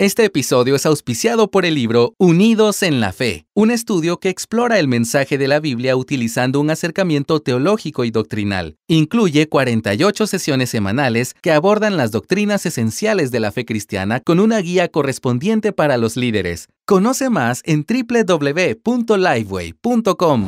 Este episodio es auspiciado por el libro Unidos en la Fe, un estudio que explora el mensaje de la Biblia utilizando un acercamiento teológico y doctrinal. Incluye 48 sesiones semanales que abordan las doctrinas esenciales de la fe cristiana con una guía correspondiente para los líderes. Conoce más en www.lifeway.com.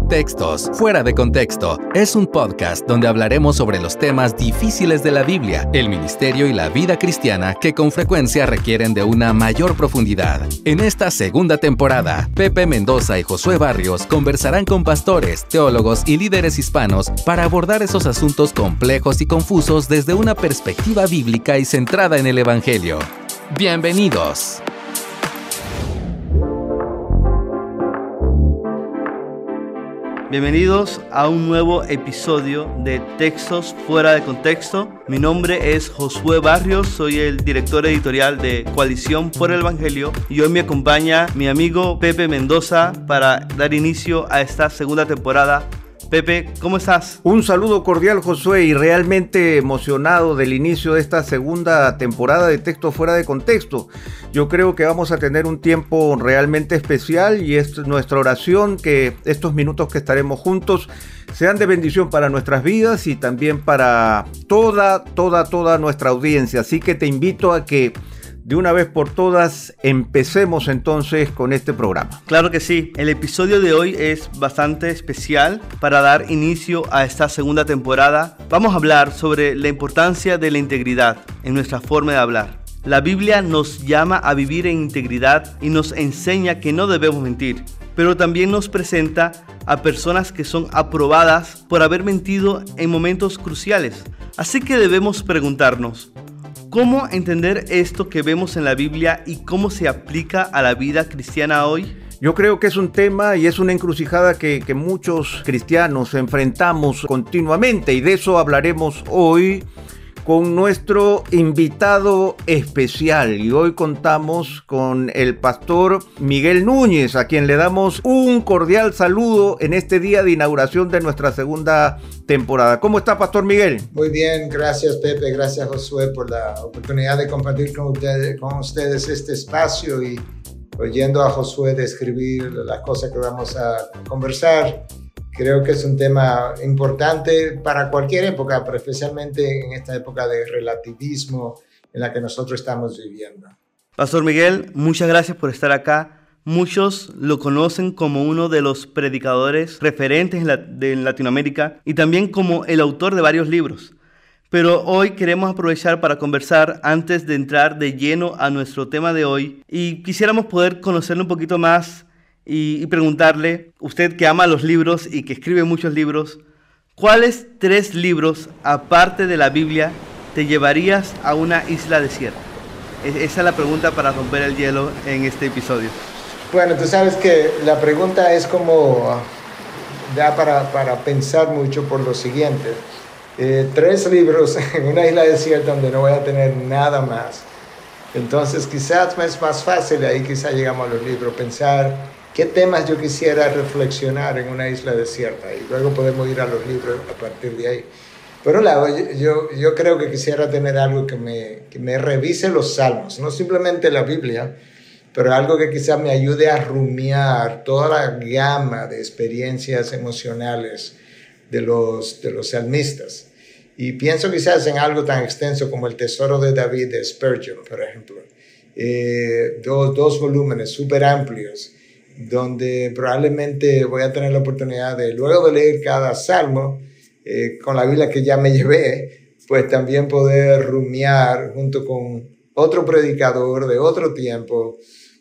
Textos Fuera de Contexto es un podcast donde hablaremos sobre los temas difíciles de la Biblia, el ministerio y la vida cristiana que con frecuencia requieren de una mayor profundidad. En esta segunda temporada, Pepe Mendoza y Josué Barrios conversarán con pastores, teólogos y líderes hispanos para abordar esos asuntos complejos y confusos desde una perspectiva bíblica y centrada en el Evangelio. ¡Bienvenidos! Bienvenidos a un nuevo episodio de Textos Fuera de Contexto. Mi nombre es Josué Barrios, soy el director editorial de Coalición por el Evangelio y hoy me acompaña mi amigo Pepe Mendoza para dar inicio a esta segunda temporada. Pepe, ¿cómo estás? Un saludo cordial, Josué, y realmente emocionado del inicio de esta segunda temporada de Textos Fuera de Contexto. Yo creo que vamos a tener un tiempo realmente especial y es nuestra oración que estos minutos que estaremos juntos sean de bendición para nuestras vidas y también para toda nuestra audiencia. Así que te invito a que de una vez por todas, empecemos entonces con este programa. Claro que sí. El episodio de hoy es bastante especial para dar inicio a esta segunda temporada. Vamos a hablar sobre la importancia de la integridad en nuestra forma de hablar. La Biblia nos llama a vivir en integridad y nos enseña que no debemos mentir, pero también nos presenta a personas que son aprobadas por haber mentido en momentos cruciales. Así que debemos preguntarnos, ¿cómo entender esto que vemos en la Biblia y cómo se aplica a la vida cristiana hoy? Yo creo que es un tema y es una encrucijada que muchos cristianos enfrentamos continuamente y de eso hablaremos hoy con nuestro invitado especial. Y hoy contamos con el pastor Miguel Núñez, a quien le damos un cordial saludo en este día de inauguración de nuestra segunda temporada. ¿Cómo está, pastor Miguel? Muy bien, gracias Pepe, gracias Josué por la oportunidad de compartir con ustedes este espacio y oyendo a Josué describir las cosas que vamos a conversar. Creo que es un tema importante para cualquier época, pero especialmente en esta época de relativismo en la que nosotros estamos viviendo. Pastor Miguel, muchas gracias por estar acá. Muchos lo conocen como uno de los predicadores referentes de Latinoamérica y también como el autor de varios libros. Pero hoy queremos aprovechar para conversar antes de entrar de lleno a nuestro tema de hoy y quisiéramos poder conocerlo un poquito más y preguntarle, usted que ama los libros y que escribe muchos libros, ¿cuáles 3 libros, aparte de la Biblia, te llevarías a una isla desierta? Esa es la pregunta para romper el hielo en este episodio. Bueno, tú sabes que la pregunta es como, da para pensar mucho por lo siguiente. 3 libros en una isla desierta donde no voy a tener nada más. Entonces quizás es más fácil, ahí quizás llegamos a los libros, pensar qué temas yo quisiera reflexionar en una isla desierta y luego podemos ir a los libros a partir de ahí. Por un lado, yo creo que quisiera tener algo que me revise los salmos, no simplemente la Biblia, pero algo que quizás me ayude a rumiar toda la gama de experiencias emocionales de los salmistas. Y pienso quizás en algo tan extenso como El Tesoro de David de Spurgeon, por ejemplo. Dos volúmenes súper amplios, donde probablemente voy a tener la oportunidad de, luego de leer cada salmo, con la Biblia que ya me llevé, pues también poder rumiar junto con otro predicador de otro tiempo,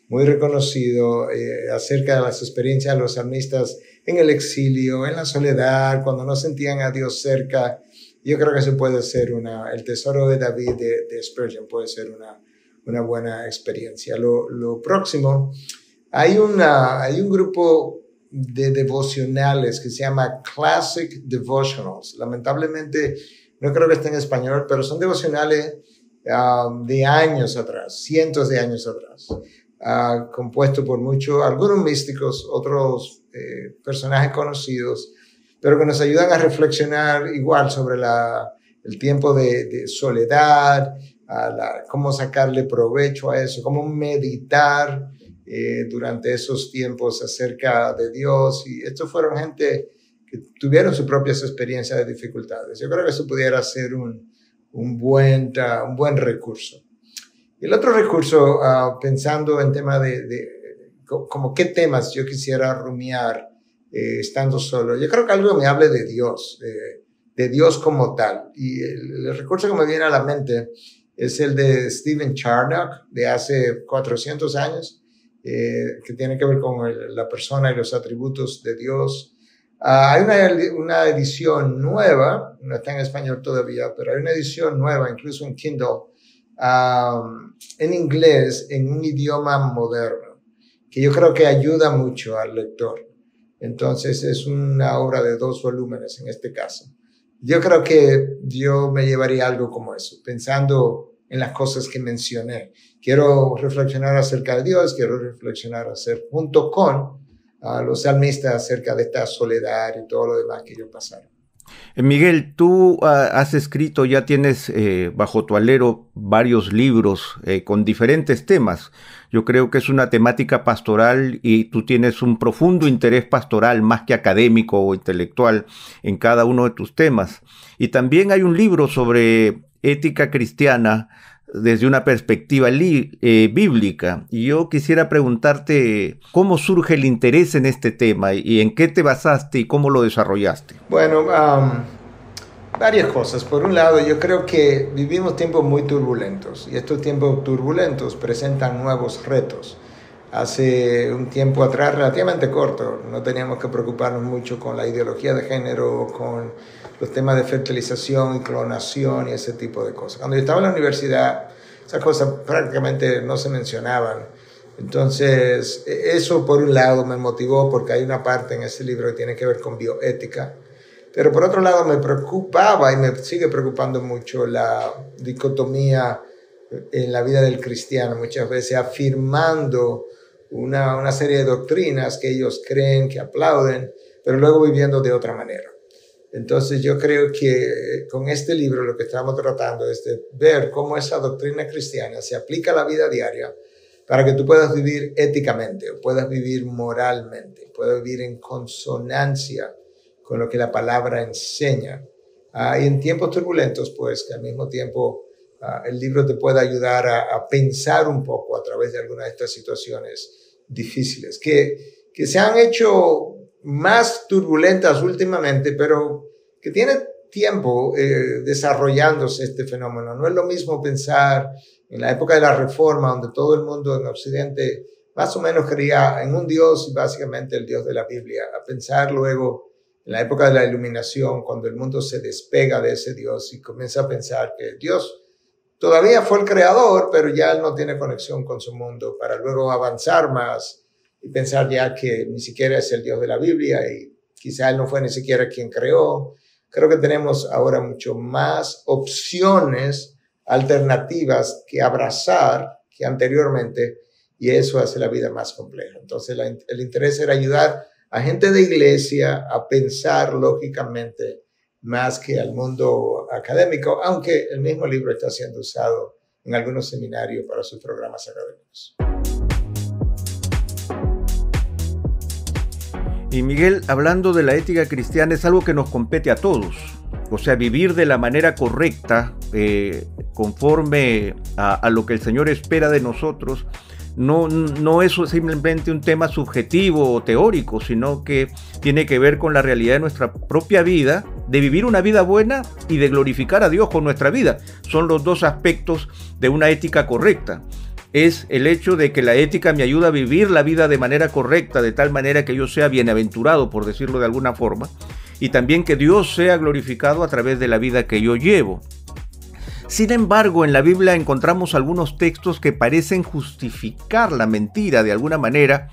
muy reconocido, acerca de las experiencias de los salmistas en el exilio, en la soledad, cuando no sentían a Dios cerca. Yo creo que eso puede ser El Tesoro de David de Spurgeon puede ser una buena experiencia. Lo próximo, hay un grupo de devocionales que se llama Classic Devotionals. Lamentablemente no creo que esté en español, pero son devocionales de años atrás, cientos de años atrás, compuesto por algunos místicos, otros personajes conocidos, pero que nos ayudan a reflexionar igual sobre el tiempo de soledad, cómo sacarle provecho a eso, cómo meditar durante esos tiempos acerca de Dios. Y estos fueron gente que tuvieron sus propias experiencias de dificultades. Yo creo que eso pudiera ser un buen recurso. Y el otro recurso, pensando en tema como qué temas yo quisiera rumiar estando solo, yo creo que algo me hable de Dios, de Dios como tal. Y el recurso que me viene a la mente es el de Stephen Charnock, de hace 400 años, que tiene que ver con la persona y los atributos de Dios. Hay una edición nueva, no está en español todavía, pero hay una edición nueva, incluso en Kindle, en inglés, en un idioma moderno, que yo creo que ayuda mucho al lector. Entonces es una obra de 2 volúmenes en este caso. Yo creo que yo me llevaría algo como eso, pensando en las cosas que mencioné. Quiero reflexionar acerca de Dios, quiero reflexionar junto con los salmistas acerca de esta soledad y todo lo demás que ellos pasaron. Miguel, tú has escrito, ya tienes bajo tu alero varios libros con diferentes temas. Yo creo que es una temática pastoral y tú tienes un profundo interés pastoral más que académico o intelectual en cada uno de tus temas. Y también hay un libro sobre ética cristiana desde una perspectiva bíblica. Y yo quisiera preguntarte cómo surge el interés en este tema y en qué te basaste y cómo lo desarrollaste. Bueno, varias cosas. Por un lado, yo creo que vivimos tiempos muy turbulentos y estos tiempos turbulentos presentan nuevos retos. Hace un tiempo atrás, relativamente corto, no teníamos que preocuparnos mucho con la ideología de género, con los temas de fertilización y clonación y ese tipo de cosas. Cuando yo estaba en la universidad, esas cosas prácticamente no se mencionaban. Entonces, eso por un lado me motivó porque hay una parte en ese libro que tiene que ver con bioética. Pero por otro lado me preocupaba y me sigue preocupando mucho la dicotomía en la vida del cristiano, muchas veces afirmando una serie de doctrinas que ellos creen, que aplauden, pero luego viviendo de otra manera. Entonces yo creo que con este libro lo que estamos tratando es de ver cómo esa doctrina cristiana se aplica a la vida diaria para que tú puedas vivir éticamente, o puedas vivir moralmente, puedas vivir en consonancia con lo que la palabra enseña. Y en tiempos turbulentos, pues que al mismo tiempo el libro te puede ayudar a pensar un poco a través de algunas de estas situaciones difíciles, que se han hecho más turbulentas últimamente, pero que tiene tiempo desarrollándose este fenómeno. No es lo mismo pensar en la época de la Reforma, donde todo el mundo en Occidente más o menos creía en un Dios y básicamente el Dios de la Biblia, a pensar luego en la época de la Iluminación, cuando el mundo se despega de ese Dios y comienza a pensar que Dios todavía fue el creador, pero ya él no tiene conexión con su mundo, para luego avanzar más y pensar ya que ni siquiera es el Dios de la Biblia y quizá él no fue ni siquiera quien creó. Creo que tenemos ahora mucho más opciones alternativas que abrazar que anteriormente, y eso hace la vida más compleja. Entonces el interés era ayudar a gente de iglesia a pensar lógicamente más que al mundo académico, aunque el mismo libro está siendo usado en algunos seminarios para sus programas académicos. Y Miguel, hablando de la ética cristiana, es algo que nos compete a todos. O sea, vivir de la manera correcta, conforme a lo que el Señor espera de nosotros, no es simplemente un tema subjetivo o teórico, sino que tiene que ver con la realidad de nuestra propia vida, de vivir una vida buena y de glorificar a Dios con nuestra vida. Son los dos aspectos de una ética correcta. Es el hecho de que la ética me ayuda a vivir la vida de manera correcta, de tal manera que yo sea bienaventurado, por decirlo de alguna forma, y también que Dios sea glorificado a través de la vida que yo llevo. Sin embargo, en la Biblia encontramos algunos textos que parecen justificar la mentira de alguna manera,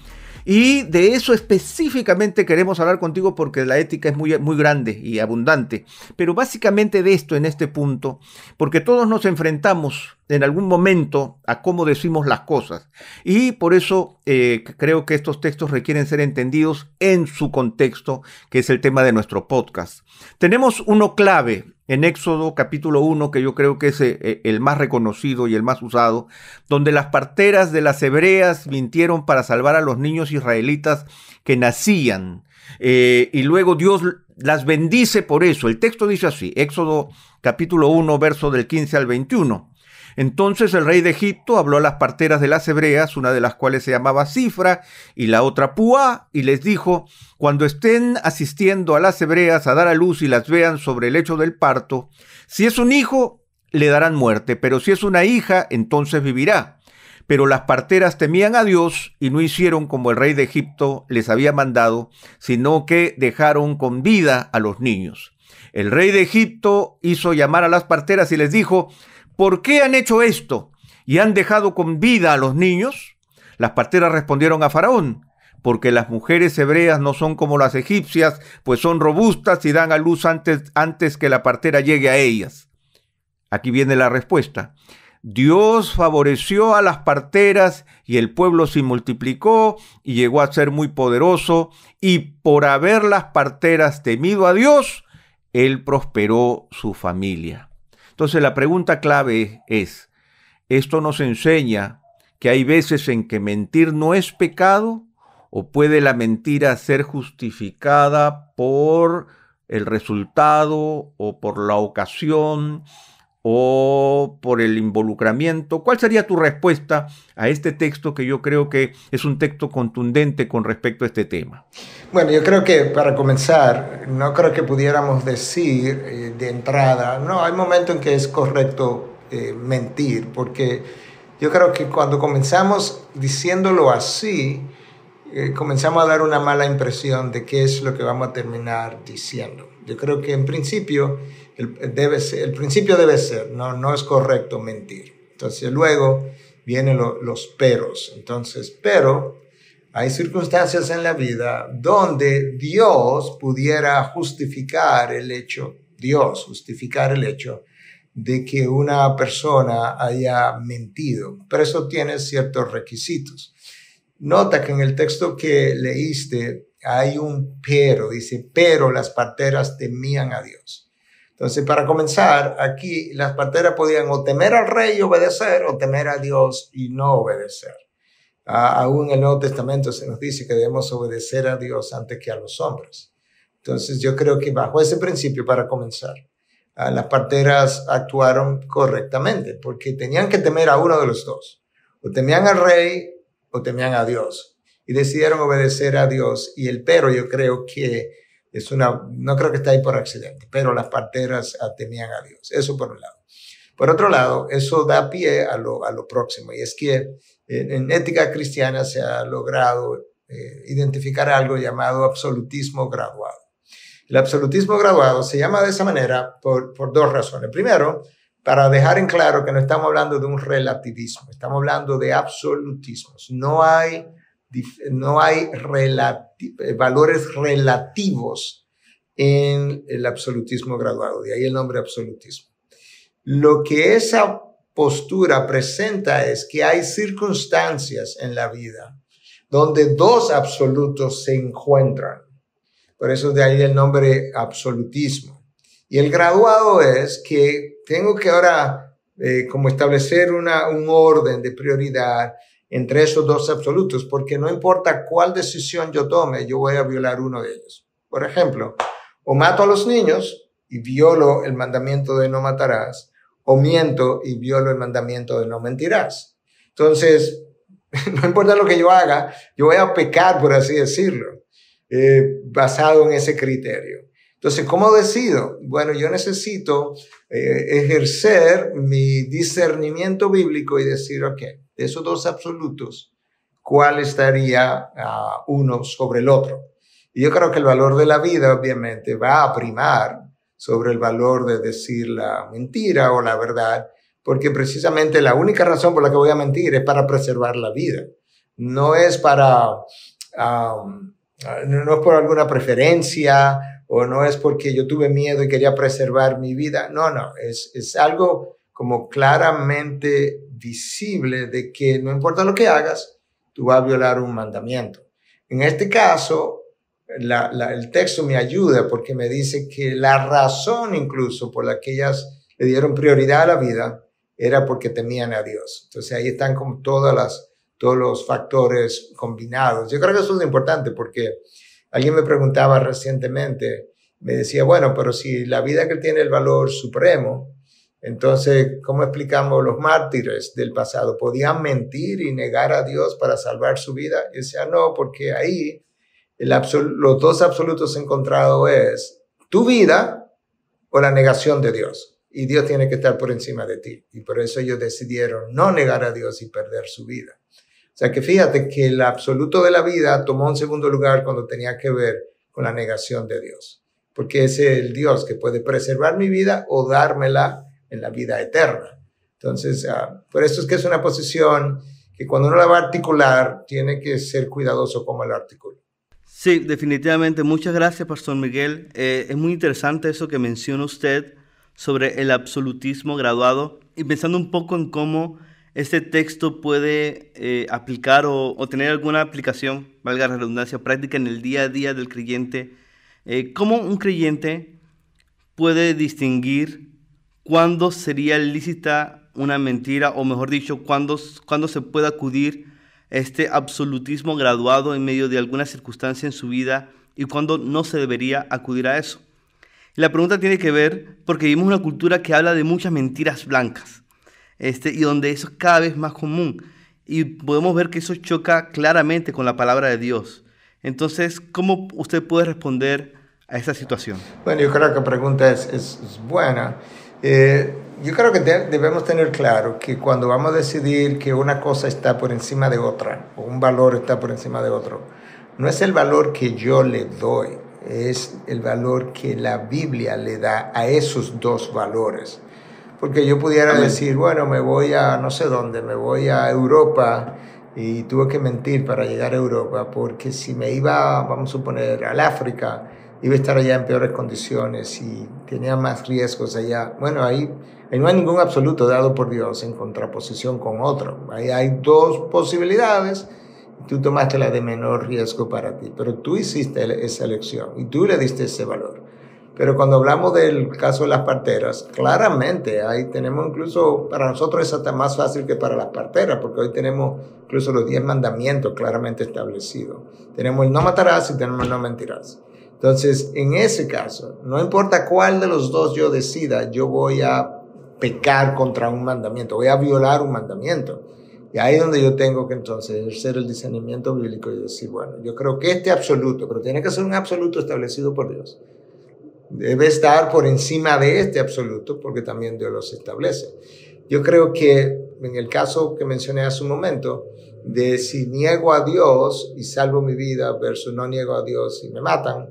y de eso específicamente queremos hablar contigo porque la ética es muy, muy grande y abundante. Pero básicamente de esto en este punto, porque todos nos enfrentamos en algún momento a cómo decimos las cosas. Y por eso creo que estos textos requieren ser entendidos en su contexto, que es el tema de nuestro podcast. Tenemos uno clave en Éxodo capítulo 1, que yo creo que es el más reconocido y el más usado, donde las parteras de las hebreas mintieron para salvar a los niños israelitas que nacían. Y luego Dios las bendice por eso. El texto dice así, Éxodo capítulo 1, verso del 15 al 21. Entonces el rey de Egipto habló a las parteras de las hebreas, una de las cuales se llamaba Cifra y la otra Púa, y les dijo: cuando estén asistiendo a las hebreas a dar a luz y las vean sobre el lecho del parto, si es un hijo, le darán muerte, pero si es una hija, entonces vivirá. Pero las parteras temían a Dios y no hicieron como el rey de Egipto les había mandado, sino que dejaron con vida a los niños. El rey de Egipto hizo llamar a las parteras y les dijo: ¿por qué han hecho esto y han dejado con vida a los niños? Las parteras respondieron a Faraón: porque las mujeres hebreas no son como las egipcias, pues son robustas y dan a luz antes que la partera llegue a ellas. Aquí viene la respuesta. Dios favoreció a las parteras y el pueblo se multiplicó y llegó a ser muy poderoso, y por haber las parteras temido a Dios, Él prosperó su familia. Entonces la pregunta clave es, ¿esto nos enseña que hay veces en que mentir no es pecado? ¿O puede la mentira ser justificada por el resultado o por la ocasión o por el involucramiento? ¿Cuál sería tu respuesta a este texto, que yo creo que es un texto contundente con respecto a este tema? Bueno, yo creo que para comenzar, no creo que pudiéramos decir de entrada, no, hay momentos en que es correcto mentir, porque yo creo que cuando comenzamos diciéndolo así, comenzamos a dar una mala impresión de qué es lo que vamos a terminar diciendo. Yo creo que en principio, el principio debe ser, no es correcto mentir. Entonces luego vienen los peros. Entonces, pero hay circunstancias en la vida donde Dios pudiera justificar el hecho de que una persona haya mentido. Pero eso tiene ciertos requisitos. Nota que en el texto que leíste hay un pero, dice, pero las parteras temían a Dios. Entonces, para comenzar, aquí las parteras podían o temer al rey y obedecer, o temer a Dios y no obedecer. Aún en el Nuevo Testamento se nos dice que debemos obedecer a Dios antes que a los hombres. Entonces, yo creo que bajo ese principio, para comenzar, las parteras actuaron correctamente, porque tenían que temer a uno de los dos. O temían al rey o temían a Dios, y decidieron obedecer a Dios. Y el pero, yo creo que no creo que está ahí por accidente, pero las parteras temían a Dios. Eso por un lado. Por otro lado, eso da pie a lo próximo, y es que en ética cristiana se ha logrado identificar algo llamado absolutismo graduado. El absolutismo graduado se llama de esa manera por dos razones. Primero, para dejar en claro que no estamos hablando de un relativismo, estamos hablando de absolutismos. No hay valores relativos en el absolutismo graduado, de ahí el nombre absolutismo. Lo que esa postura presenta es que hay circunstancias en la vida donde dos absolutos se encuentran. Por eso de ahí el nombre absolutismo. Y el graduado es que tengo que ahora como establecer un orden de prioridad entre esos dos absolutos, porque no importa cuál decisión yo tome, yo voy a violar uno de ellos. Por ejemplo, o mato a los niños y violo el mandamiento de no matarás, o miento y violo el mandamiento de no mentirás. Entonces, no importa lo que yo haga, yo voy a pecar, por así decirlo, basado en ese criterio. Entonces, ¿cómo decido? Bueno, yo necesito ejercer mi discernimiento bíblico y decir, ok, de esos dos absolutos, ¿cuál estaría uno sobre el otro? Y yo creo que el valor de la vida, obviamente, va a primar sobre el valor de decir la mentira o la verdad, porque precisamente la única razón por la que voy a mentir es para preservar la vida. No es no es por alguna preferencia, o no es porque yo tuve miedo y quería preservar mi vida. No, es algo como claramente visible de que no importa lo que hagas, tú vas a violar un mandamiento. En este caso, el texto me ayuda porque me dice que la razón incluso por la que ellas le dieron prioridad a la vida era porque temían a Dios. Entonces ahí están como todos los factores combinados. Yo creo que eso es importante porque alguien me preguntaba recientemente, me decía, bueno, pero si la vida que tiene el valor supremo, entonces, ¿cómo explicamos los mártires del pasado? ¿Podían mentir y negar a Dios para salvar su vida? Y decía, no, porque ahí los dos absolutos encontrados es tu vida o la negación de Dios. Y Dios tiene que estar por encima de ti. Y por eso ellos decidieron no negar a Dios y perder su vida. O sea que fíjate que el absoluto de la vida tomó un segundo lugar cuando tenía que ver con la negación de Dios. Porque es el Dios que puede preservar mi vida o dármela en la vida eterna. Entonces, por eso es que es una posición que cuando uno la va a articular, tiene que ser cuidadoso como la articula. Sí, definitivamente. Muchas gracias, Pastor Miguel. Es muy interesante eso que menciona usted sobre el absolutismo graduado y pensando un poco en cómo este texto puede aplicar o tener alguna aplicación, valga la redundancia, práctica en el día a día del creyente. ¿Cómo un creyente puede distinguir cuándo sería lícita una mentira, o mejor dicho, cuándo se puede acudir a este absolutismo graduado en medio de alguna circunstancia en su vida y cuándo no se debería acudir a eso? Y la pregunta tiene que ver porque vivimos una cultura que habla de muchas mentiras blancas, y donde eso es cada vez más común. Y podemos ver que eso choca claramente con la palabra de Dios. Entonces, ¿cómo usted puede responder a esa situación? Bueno, yo creo que la pregunta es buena. Yo creo que debemos tener claro que cuando vamos a decidir que una cosa está por encima de otra, o un valor está por encima de otro, no es el valor que yo le doy, es el valor que la Biblia le da a esos dos valores. Porque yo pudiera decir, bueno, me voy a no sé dónde, me voy a Europa y tuve que mentir para llegar a Europa, porque si me iba, vamos a suponer, al África, iba a estar allá en peores condiciones y tenía más riesgos allá. Bueno, ahí no hay ningún absoluto dado por Dios en contraposición con otro. Ahí hay dos posibilidades. Tú tomaste la de menor riesgo para ti, pero tú hiciste esa elección y tú le diste ese valor. Pero cuando hablamos del caso de las parteras, claramente ahí tenemos incluso, para nosotros es hasta más fácil que para las parteras, porque hoy tenemos incluso los 10 mandamientos claramente establecidos. Tenemos el no matarás y tenemos el no mentirás. Entonces, en ese caso, no importa cuál de los dos yo decida, yo voy a pecar contra un mandamiento, voy a violar un mandamiento. Y ahí es donde yo tengo que entonces ejercer el discernimiento bíblico y decir, bueno, yo creo que este absoluto, pero tiene que ser un absoluto establecido por Dios, debe estar por encima de este absoluto, porque también Dios los establece. Yo creo que en el caso que mencioné hace un momento, de si niego a Dios y salvo mi vida versus no niego a Dios y me matan,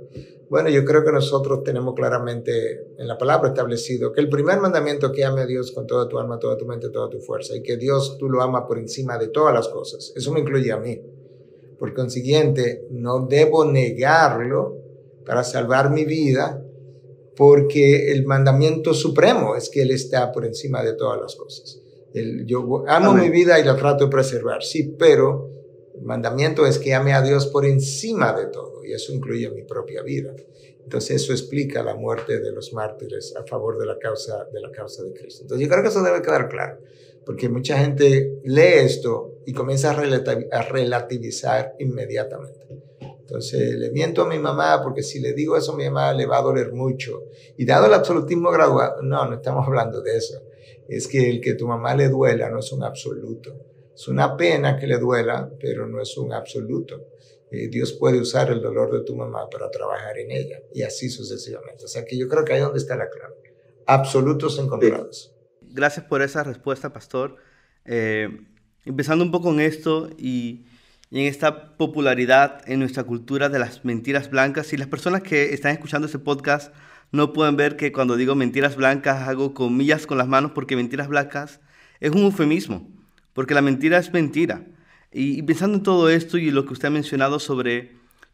bueno, yo creo que nosotros tenemos claramente en la palabra establecido que el primer mandamiento es que ame a Dios con toda tu alma, toda tu mente, toda tu fuerza, y que Dios tú lo amas por encima de todas las cosas. Eso me incluye a mí. Por consiguiente, no debo negarlo para salvar mi vida, porque el mandamiento supremo es que Él está por encima de todas las cosas. Yo amo mi vida y la trato de preservar, sí, pero el mandamiento es que ame a Dios por encima de todo, y eso incluye mi propia vida. Entonces eso explica la muerte de los mártires a favor de la causa de Cristo. Entonces yo creo que eso debe quedar claro, porque mucha gente lee esto y comienza a relativizar inmediatamente. Entonces le miento a mi mamá porque si le digo eso a mi mamá le va a doler mucho. Y dado el absolutismo graduado, no estamos hablando de eso. Es que el que tu mamá le duela no es un absoluto. Es una pena que le duela, pero no es un absoluto. Dios puede usar el dolor de tu mamá para trabajar en ella y así sucesivamente. O sea que yo creo que ahí es donde está la clave. Absolutos encontrados. Gracias por esa respuesta, Pastor. Empezando un poco en esto y en esta popularidad en nuestra cultura de las mentiras blancas. Y las personas que están escuchando este podcast no pueden ver que cuando digo mentiras blancas hago comillas con las manos, porque mentiras blancas es un eufemismo, porque la mentira es mentira. Y pensando en todo esto y lo que usted ha mencionado sobre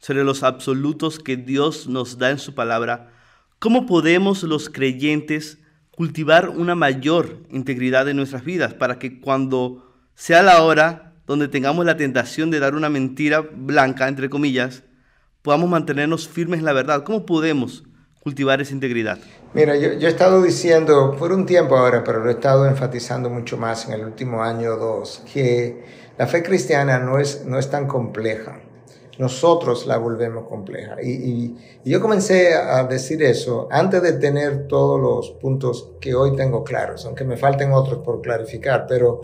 los absolutos que Dios nos da en su palabra, ¿cómo podemos los creyentes cultivar una mayor integridad en nuestras vidas para que cuando sea la hora donde tengamos la tentación de dar una mentira blanca, entre comillas, podamos mantenernos firmes en la verdad? ¿Cómo podemos cultivar esa integridad? Mira, yo he estado diciendo por un tiempo ahora, pero lo he estado enfatizando mucho más en el último año o dos, que la fe cristiana no es tan compleja. Nosotros la volvemos compleja. Y yo comencé a decir eso antes de tener todos los puntos que hoy tengo claros, aunque me falten otros por clarificar, pero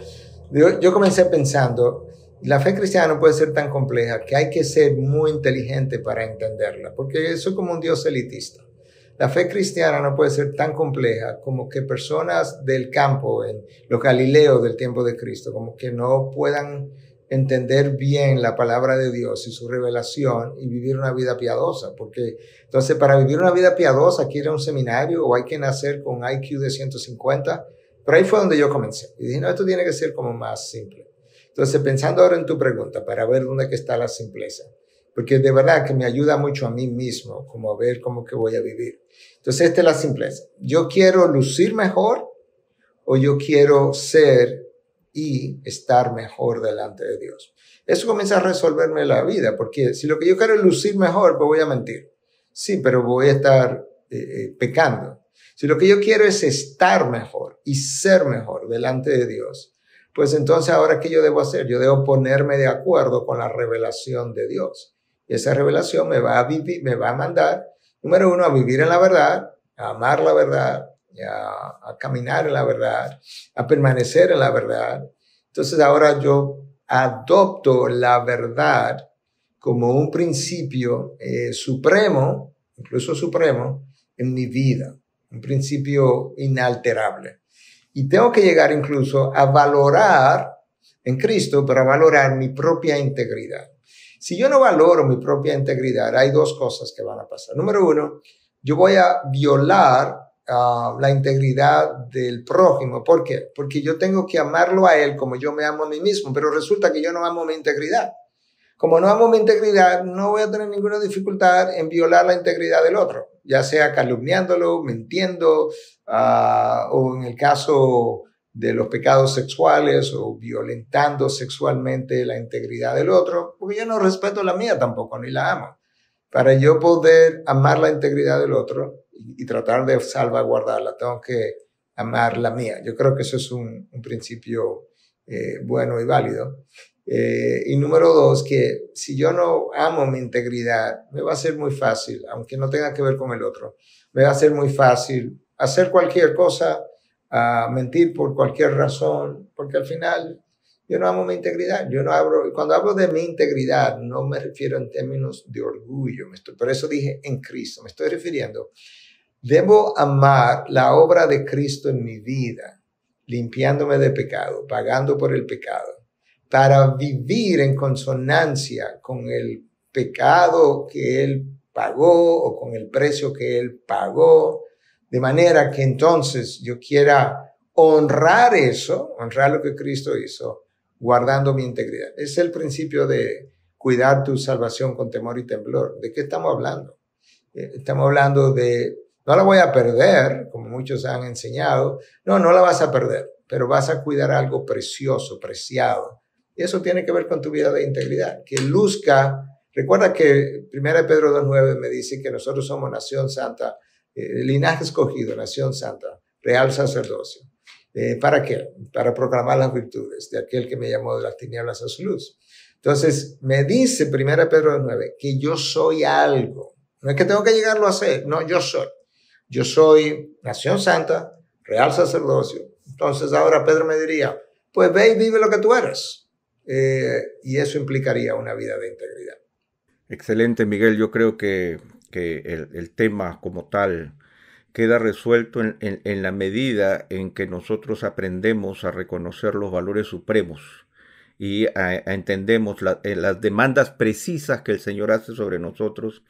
yo comencé pensando, la fe cristiana no puede ser tan compleja que hay que ser muy inteligente para entenderla, porque eso es como un Dios elitista. La fe cristiana no puede ser tan compleja como que personas del campo, en los Galileos del tiempo de Cristo, como que no puedan entender bien la palabra de Dios y su revelación y vivir una vida piadosa. Porque entonces para vivir una vida piadosa hay que ir a un seminario o hay que nacer con IQ de 150. Pero ahí fue donde yo comencé. Y dije, no, esto tiene que ser como más simple. Entonces, pensando ahora en tu pregunta, para ver dónde está la simpleza, porque de verdad que me ayuda mucho a mí mismo, como a ver cómo que voy a vivir. Entonces, esta es la simpleza. ¿Yo quiero lucir mejor o yo quiero ser y estar mejor delante de Dios? Eso comienza a resolverme la vida, porque si lo que yo quiero es lucir mejor, pues voy a mentir. Sí, pero voy a estar pecando. Si lo que yo quiero es estar mejor y ser mejor delante de Dios, pues entonces ahora ¿qué yo debo hacer? Yo debo ponerme de acuerdo con la revelación de Dios. Y esa revelación me va a mandar, número uno, a vivir en la verdad, a amar la verdad, a caminar en la verdad, a permanecer en la verdad. Entonces ahora yo adopto la verdad como un principio supremo, incluso supremo, en mi vida. Un principio inalterable. Y tengo que llegar incluso a valorar en Cristo, pero a valorar mi propia integridad. Si yo no valoro mi propia integridad, hay dos cosas que van a pasar. Número uno, yo voy a violar la integridad del prójimo. ¿Por qué? Porque yo tengo que amarlo a él como yo me amo a mí mismo, pero resulta que yo no amo mi integridad. Como no amo mi integridad, no voy a tener ninguna dificultad en violar la integridad del otro, ya sea calumniándolo, mintiendo, o en el caso de los pecados sexuales, o violentando sexualmente la integridad del otro, porque yo no respeto la mía tampoco, ni la amo. Para yo poder amar la integridad del otro y tratar de salvaguardarla, tengo que amar la mía. Yo creo que eso es un principio bueno y válido. Y número dos, que si yo no amo mi integridad, me va a ser muy fácil, aunque no tenga que ver con el otro, me va a ser muy fácil hacer cualquier cosa, mentir por cualquier razón, porque al final yo no amo mi integridad. Cuando hablo de mi integridad, no me refiero en términos de orgullo, por eso dije en Cristo, me estoy refiriendo, debo amar la obra de Cristo en mi vida, limpiándome de pecado, pagando por el pecado, para vivir en consonancia con el pecado que Él pagó o con el precio que Él pagó, de manera que entonces yo quiera honrar eso, honrar lo que Cristo hizo, guardando mi integridad. Es el principio de cuidar tu salvación con temor y temblor. ¿De qué estamos hablando? Estamos hablando de, no la voy a perder, como muchos han enseñado. No la vas a perder, pero vas a cuidar algo precioso, preciado. Y eso tiene que ver con tu vida de integridad, que luzca. Recuerda que 1 Pedro 2:9 me dice que nosotros somos nación santa, linaje escogido, nación santa, real sacerdocio. ¿Para qué? Para proclamar las virtudes de aquel que me llamó de las tinieblas a su luz. Entonces, me dice 1 Pedro 2:9 que yo soy algo. No es que tengo que llegarlo a ser, no, yo soy. Yo soy nación santa, real sacerdocio. Entonces, ahora Pedro me diría, pues ve y vive lo que tú eres. Y eso implicaría una vida de integridad. Excelente, Miguel. Yo creo que el tema como tal queda resuelto en la medida en que nosotros aprendemos a reconocer los valores supremos y entendemos las demandas precisas que el Señor hace sobre nosotros,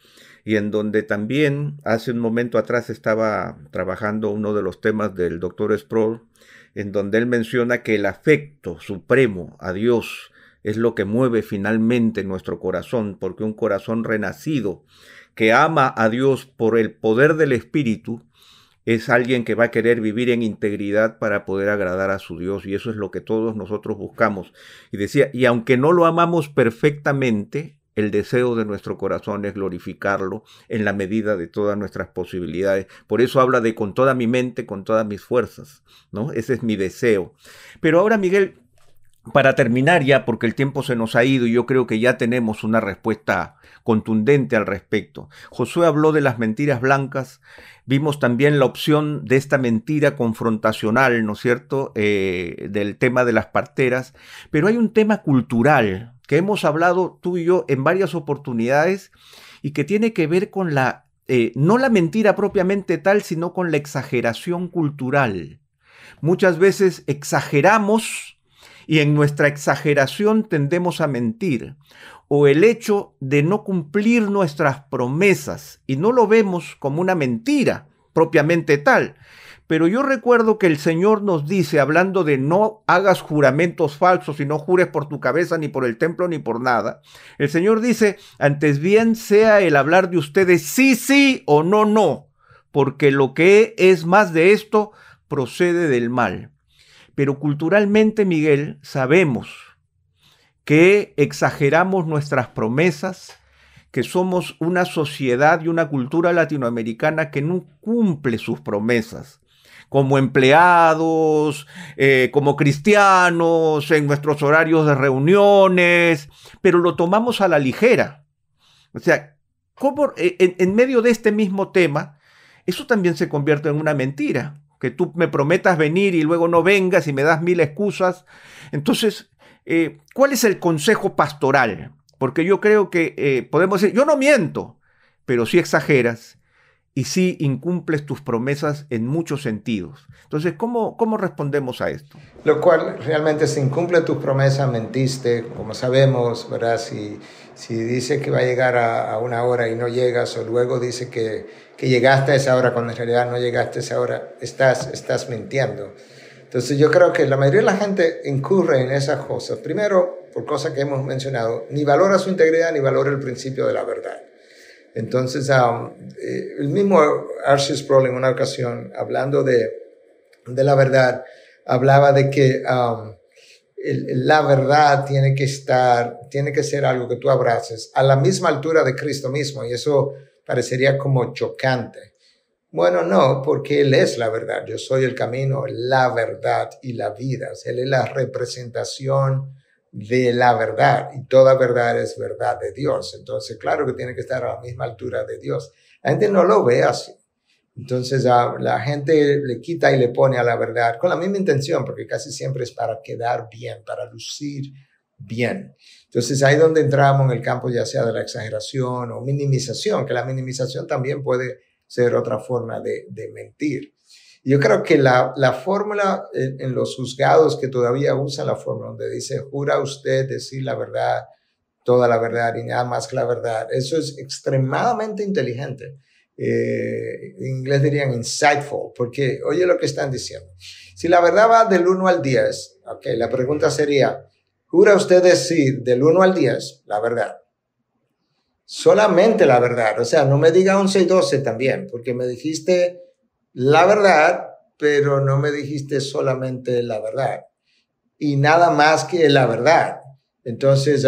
y en donde también hace un momento atrás estaba trabajando uno de los temas del Dr. Sproul, en donde él menciona que el afecto supremo a Dios es lo que mueve finalmente nuestro corazón, porque un corazón renacido que ama a Dios por el poder del Espíritu es alguien que va a querer vivir en integridad para poder agradar a su Dios, y eso es lo que todos nosotros buscamos. Y decía, y aunque no lo amamos perfectamente, el deseo de nuestro corazón es glorificarlo en la medida de todas nuestras posibilidades. Por eso habla de con toda mi mente, con todas mis fuerzas, ¿no? Ese es mi deseo. Pero ahora, Miguel, para terminar ya, porque el tiempo se nos ha ido y yo creo que ya tenemos una respuesta contundente al respecto. Josué habló de las mentiras blancas, vimos también la opción de esta mentira confrontacional, ¿no es cierto?, del tema de las parteras, pero hay un tema cultural que hemos hablado tú y yo en varias oportunidades y que tiene que ver con no la mentira propiamente tal, sino con la exageración cultural. Muchas veces exageramos y en nuestra exageración tendemos a mentir, o el hecho de no cumplir nuestras promesas, y no lo vemos como una mentira propiamente tal. Pero yo recuerdo que el Señor nos dice, hablando de no hagas juramentos falsos y no jures por tu cabeza, ni por el templo, ni por nada. El Señor dice, antes bien sea el hablar de ustedes sí, sí o no, no, porque lo que es más de esto procede del mal. Pero culturalmente, Miguel, sabemos que exageramos nuestras promesas, que somos una sociedad y una cultura latinoamericana que no cumple sus promesas, como empleados, como cristianos, en nuestros horarios de reuniones, pero lo tomamos a la ligera. O sea, ¿cómo en medio de este mismo tema, eso también se convierte en una mentira? Que tú me prometas venir y luego no vengas y me das 1000 excusas. Entonces, ¿cuál es el consejo pastoral? Porque yo creo que podemos decir, yo no miento, pero sí exageras y sí incumples tus promesas en muchos sentidos. Entonces, ¿cómo respondemos a esto? Lo cual realmente se incumple tus promesas, mentiste, como sabemos, ¿verdad? Si dice que va a llegar a una hora y no llegas, o luego dice que llegaste a esa hora cuando en realidad no llegaste a esa hora, estás mintiendo. Entonces yo creo que la mayoría de la gente incurre en esas cosas. Primero, por cosas que hemos mencionado, ni valora su integridad ni valora el principio de la verdad. Entonces, el mismo R.C. Sproul en una ocasión, hablando de la verdad, hablaba de que la verdad tiene que ser algo que tú abraces a la misma altura de Cristo mismo, y eso parecería como chocante. Bueno, no, porque Él es la verdad. Yo soy el camino, la verdad y la vida. O sea, Él es la representación de la verdad, y toda verdad es verdad de Dios. Entonces, claro que tiene que estar a la misma altura de Dios. La gente no lo ve así. Entonces, la gente le quita y le pone a la verdad con la misma intención, porque casi siempre es para quedar bien, para lucir bien. Entonces, ahí es donde entramos en el campo ya sea de la exageración o minimización, que la minimización también puede ser otra forma de mentir. Y yo creo que la fórmula en los juzgados que todavía usan la fórmula donde dice, jura usted decir la verdad, toda la verdad y nada más que la verdad, eso es extremadamente inteligente. En inglés dirían insightful, porque oye lo que están diciendo. Si la verdad va del 1 al 10, okay, la pregunta sería, ¿jura usted decir del 1 al 10 la verdad? Solamente la verdad, o sea, no me diga 11 y 12 también, porque me dijiste la verdad, pero no me dijiste solamente la verdad y nada más que la verdad. Entonces,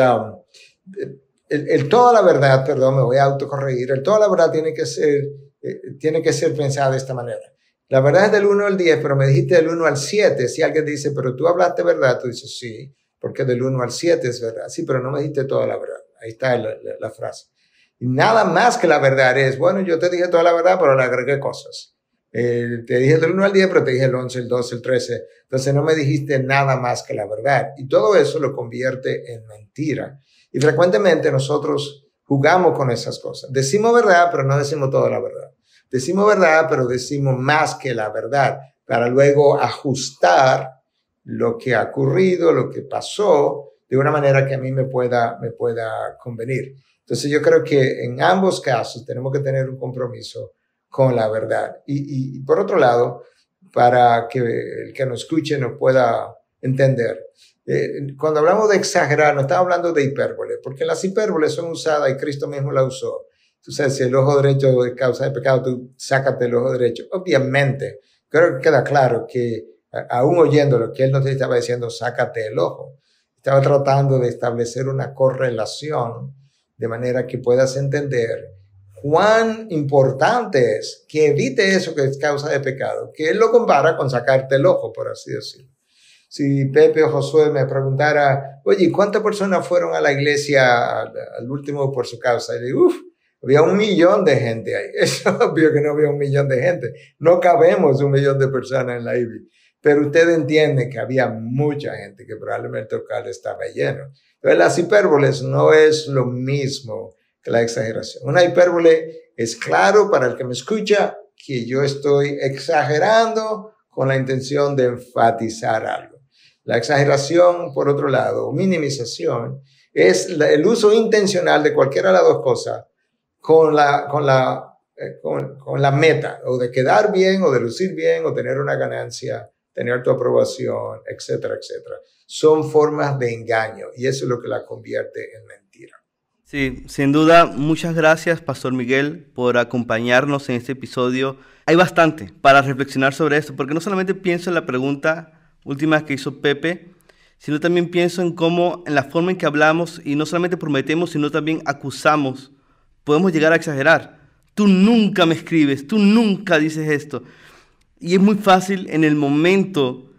toda la verdad, perdón, me voy a autocorregir, toda la verdad tiene que ser pensada de esta manera. La verdad es del 1 al 10, pero me dijiste del 1 al 7. Si alguien dice, pero tú hablaste verdad, tú dices, sí, porque del 1 al 7 es verdad. Sí, pero no me dijiste toda la verdad. Ahí está la frase. Y nada más que la verdad es, bueno, yo te dije toda la verdad, pero le agregué cosas. Te dije del 1 al 10, pero te dije el 11, el 12, el 13. Entonces no me dijiste nada más que la verdad. Y todo eso lo convierte en mentira. Y frecuentemente nosotros jugamos con esas cosas. Decimos verdad, pero no decimos toda la verdad. Decimos verdad, pero decimos más que la verdad, para luego ajustar lo que ha ocurrido, lo que pasó, de una manera que a mí me pueda convenir. Entonces yo creo que en ambos casos tenemos que tener un compromiso con la verdad. Y por otro lado, para que el que nos escuche nos pueda entender, cuando hablamos de exagerar, no estamos hablando de hipérbole, porque las hipérboles son usadas y Cristo mismo la usó. Tú sabes, si el ojo derecho es causa de pecado, tú sácate el ojo derecho. Obviamente, creo que queda claro que aún oyendo lo que él nos estaba diciendo, sácate el ojo. Estaba tratando de establecer una correlación de manera que puedas entender cuán importante es que evite eso que es causa de pecado, que él lo compara con sacarte el ojo, por así decirlo. Si Pepe o Josué me preguntara, oye, ¿cuántas personas fueron a la iglesia al último por su causa? Y le digo, había 1 millón de gente ahí. Es obvio que no había 1 millón de gente. No cabemos 1 millón de personas en la IBI. Pero usted entiende que había mucha gente, que probablemente el local estaba lleno. Entonces, las hipérboles no es lo mismo que la exageración. Una hipérbole es claro para el que me escucha que yo estoy exagerando con la intención de enfatizar algo. La exageración, por otro lado, o minimización, es el uso intencional de cualquiera de las dos cosas con la meta, o de quedar bien, o de lucir bien, o tener una ganancia, tener tu aprobación, etcétera, etcétera. Son formas de engaño, y eso es lo que la convierte en mentira. Sí, sin duda, muchas gracias, Pastor Miguel, por acompañarnos en este episodio. Hay bastante para reflexionar sobre esto, porque no solamente pienso en la pregunta última que hizo Pepe, sino también pienso en cómo, en la forma en que hablamos, y no solamente prometemos, sino también acusamos, podemos llegar a exagerar. Tú nunca me escribes, tú nunca dices esto. Y es muy fácil en el momento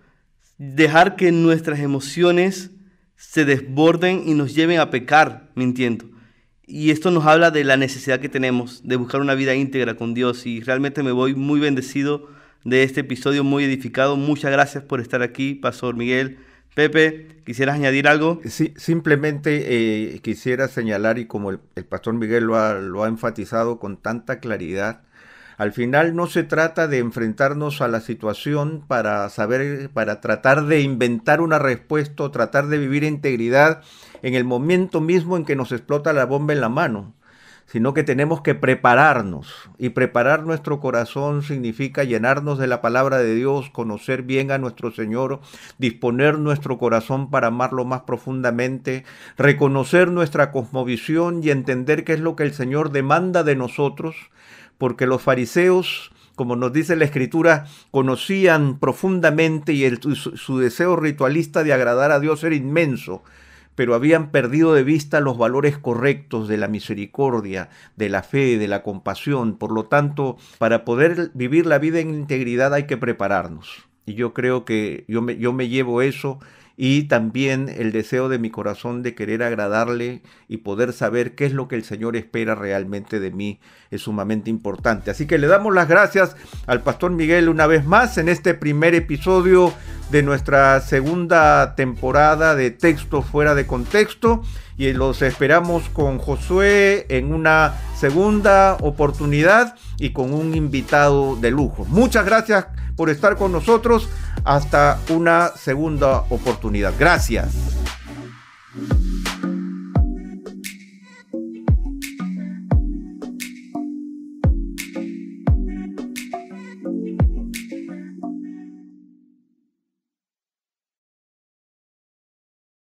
dejar que nuestras emociones se desborden y nos lleven a pecar mintiendo. Y esto nos habla de la necesidad que tenemos de buscar una vida íntegra con Dios. Y realmente me voy muy bendecido de este episodio, muy edificado. Muchas gracias por estar aquí, Pastor Miguel. Pepe, ¿quisieras añadir algo? Sí, simplemente quisiera señalar, y como el Pastor Miguel lo ha enfatizado con tanta claridad, al final no se trata de enfrentarnos a la situación para tratar de inventar una respuesta o tratar de vivir integridad en el momento mismo en que nos explota la bomba en la mano, sino que tenemos que prepararnos, y preparar nuestro corazón significa llenarnos de la palabra de Dios, conocer bien a nuestro Señor, disponer nuestro corazón para amarlo más profundamente, reconocer nuestra cosmovisión y entender qué es lo que el Señor demanda de nosotros, porque los fariseos, como nos dice la Escritura, conocían profundamente y su deseo ritualista de agradar a Dios era inmenso, pero habían perdido de vista los valores correctos de la misericordia, de la fe, de la compasión. Por lo tanto, para poder vivir la vida en integridad hay que prepararnos. Y yo creo que yo me llevo eso, y también el deseo de mi corazón de querer agradarle y poder saber qué es lo que el Señor espera realmente de mí es sumamente importante. Así que le damos las gracias al Pastor Miguel una vez más en este primer episodio de nuestra segunda temporada de Texto Fuera de Contexto, y los esperamos con Josué en una segunda oportunidad y con un invitado de lujo. Muchas gracias por estar con nosotros. Hasta una segunda oportunidad. Gracias.